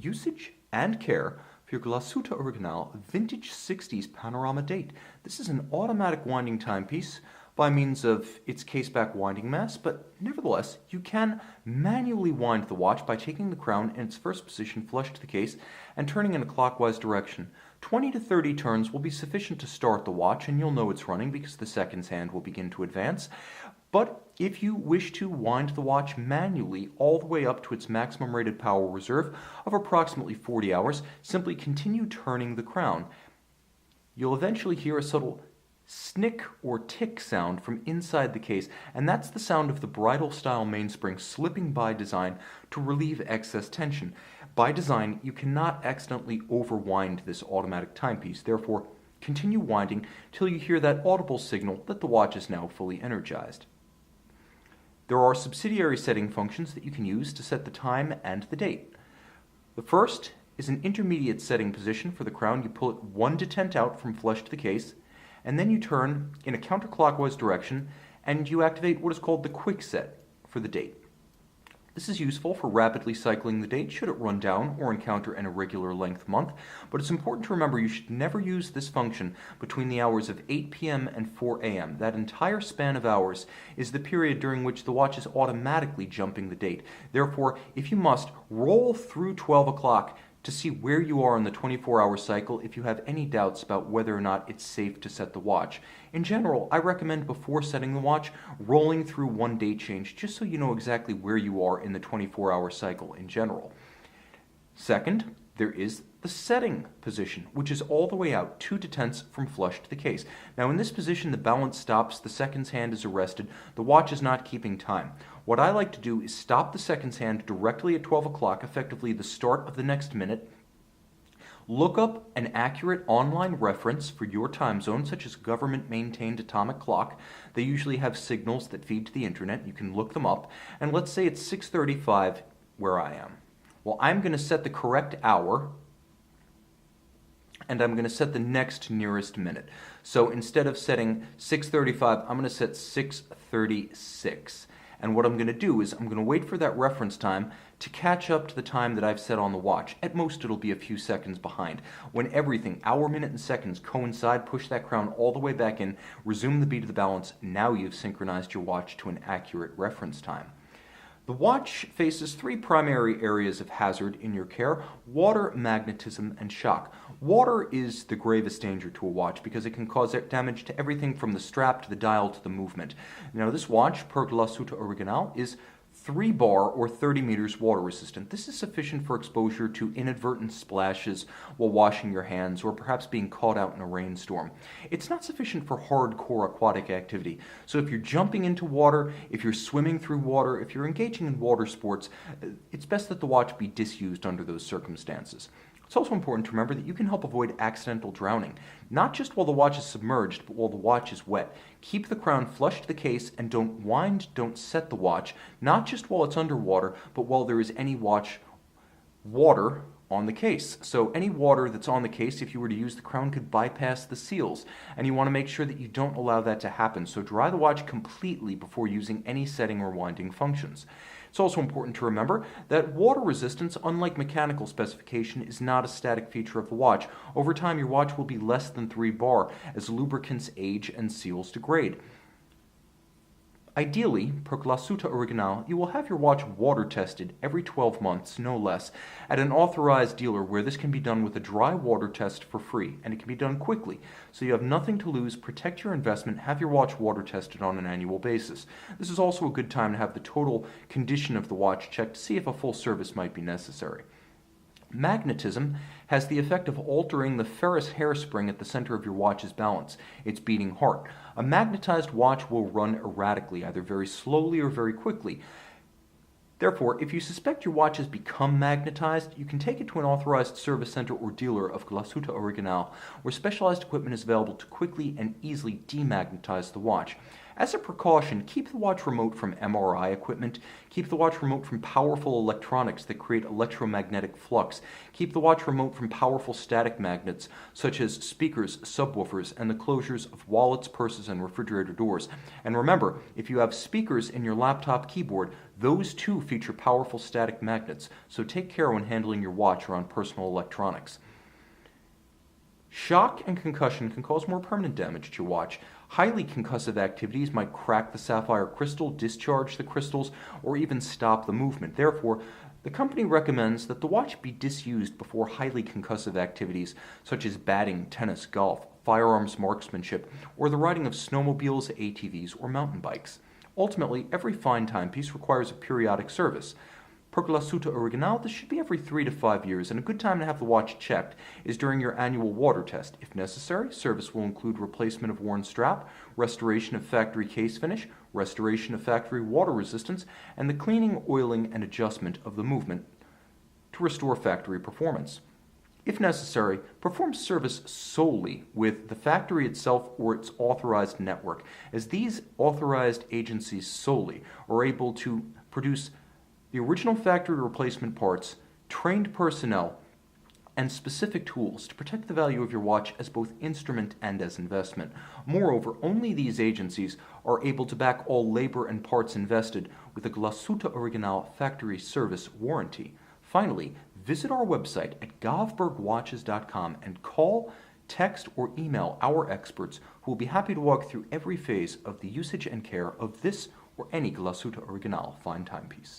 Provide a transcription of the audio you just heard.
usage and care for your Glashutte Original Vintage 60s Panorama Date. This is an automatic winding timepiece by means of its case-back winding mass, but nevertheless, you can manually wind the watch by taking the crown in its first position flush to the case and turning in a clockwise direction. 20 to 30 turns will be sufficient to start the watch, and you'll know it's running because the seconds hand will begin to advance. But if you wish to wind the watch manually all the way up to its maximum rated power reserve of approximately 40 hours, simply continue turning the crown. You'll eventually hear a subtle snick or tick sound from inside the case, and that's the sound of the bridle-style mainspring slipping by design to relieve excess tension. By design, you cannot accidentally overwind this automatic timepiece. Therefore, continue winding till you hear that audible signal that the watch is now fully energized. There are subsidiary setting functions that you can use to set the time and the date. The first is an intermediate setting position for the crown. You pull it 1 detent out from flush to the case, and then you turn in a counterclockwise direction and you activate what is called the quick set for the date. This is useful for rapidly cycling the date should it run down or encounter an irregular length month, but it's important to remember you should never use this function between the hours of 8 p.m. and 4 a.m. That entire span of hours is the period during which the watch is automatically jumping the date. Therefore, if you must, roll through 12 o'clock to see where you are in the 24-hour cycle if you have any doubts about whether or not it's safe to set the watch. In general, I recommend before setting the watch, rolling through one date change just so you know exactly where you are in the 24-hour cycle in general. Second, there is the setting position, which is all the way out 2 detents from flush to the case. Now in this position, the balance stops, the seconds hand is arrested, the watch is not keeping time. What I like to do is stop the seconds hand directly at 12 o'clock, effectively the start of the next minute. Look up an accurate online reference for your time zone, such as government-maintained atomic clock. They usually have signals that feed to the internet. You can look them up. And let's say it's 6:35 where I am. Well, I'm going to set the correct hour, and I'm going to set the next nearest minute. So instead of setting 6:35, I'm going to set 6:36. And what I'm going to do is I'm going to wait for that reference time to catch up to the time that I've set on the watch. At most, it'll be a few seconds behind. When everything, hour, minute, and seconds coincide, push that crown all the way back in, resume the beat of the balance. Now you've synchronized your watch to an accurate reference time. The watch faces 3 primary areas of hazard in your care: water, magnetism, and shock. Water is the gravest danger to a watch because it can cause damage to everything from the strap to the dial to the movement. Now this watch, per Glashutte Original, is 3 bar or 30 meters water resistant. This is sufficient for exposure to inadvertent splashes while washing your hands or perhaps being caught out in a rainstorm. It's not sufficient for hardcore aquatic activity. So if you're jumping into water, if you're swimming through water, if you're engaging in water sports, it's best that the watch be disused under those circumstances. It's also important to remember that you can help avoid accidental drowning, not just while the watch is submerged, but while the watch is wet. Keep the crown flush to the case and don't wind, don't set the watch, not just while it's underwater, but while there is any water on the case. So any water that's on the case, if you were to use the crown, could bypass the seals, and you want to make sure that you don't allow that to happen. So dry the watch completely before using any setting or winding functions. It's also important to remember that water resistance, unlike mechanical specification, is not a static feature of the watch. Over time, your watch will be less than 3 bar as lubricants age and seals degrade. Ideally, per Glashutte Original, you will have your watch water tested every 12 months, no less, at an authorized dealer where this can be done with a dry water test for free, and it can be done quickly. So you have nothing to lose, protect your investment, have your watch water tested on an annual basis. This is also a good time to have the total condition of the watch checked to see if a full service might be necessary. Magnetism has the effect of altering the ferrous hairspring at the center of your watch's balance, its beating heart. A magnetized watch will run erratically, either very slowly or very quickly. Therefore, if you suspect your watch has become magnetized, you can take it to an authorized service center or dealer of Glashutte Original, where specialized equipment is available to quickly and easily demagnetize the watch. As a precaution, keep the watch remote from MRI equipment, keep the watch remote from powerful electronics that create electromagnetic flux, keep the watch remote from powerful static magnets such as speakers, subwoofers, and the closures of wallets, purses, and refrigerator doors. And remember, if you have speakers in your laptop keyboard, those too feature powerful static magnets, so take care when handling your watch around personal electronics. Shock and concussion can cause more permanent damage to your watch. Highly concussive activities might crack the sapphire crystal, discharge the crystals, or even stop the movement. Therefore, the company recommends that the watch be disused before highly concussive activities such as batting, tennis, golf, firearms marksmanship, or the riding of snowmobiles, ATVs, or mountain bikes. Ultimately, every fine timepiece requires a periodic service. Per Glashutte Original, this should be every 3 to 5 years, and a good time to have the watch checked is during your annual water test. If necessary, service will include replacement of worn strap, restoration of factory case finish, restoration of factory water resistance, and the cleaning, oiling, and adjustment of the movement to restore factory performance. If necessary, perform service solely with the factory itself or its authorized network, as these authorized agencies solely are able to produce the original factory replacement parts, trained personnel, and specific tools to protect the value of your watch as both instrument and as investment. Moreover, only these agencies are able to back all labor and parts invested with a Glashutte Original factory service warranty. Finally, visit our website at govbergwatches.com and call, text, or email our experts who will be happy to walk through every phase of the usage and care of this or any Glashutte Original fine timepiece.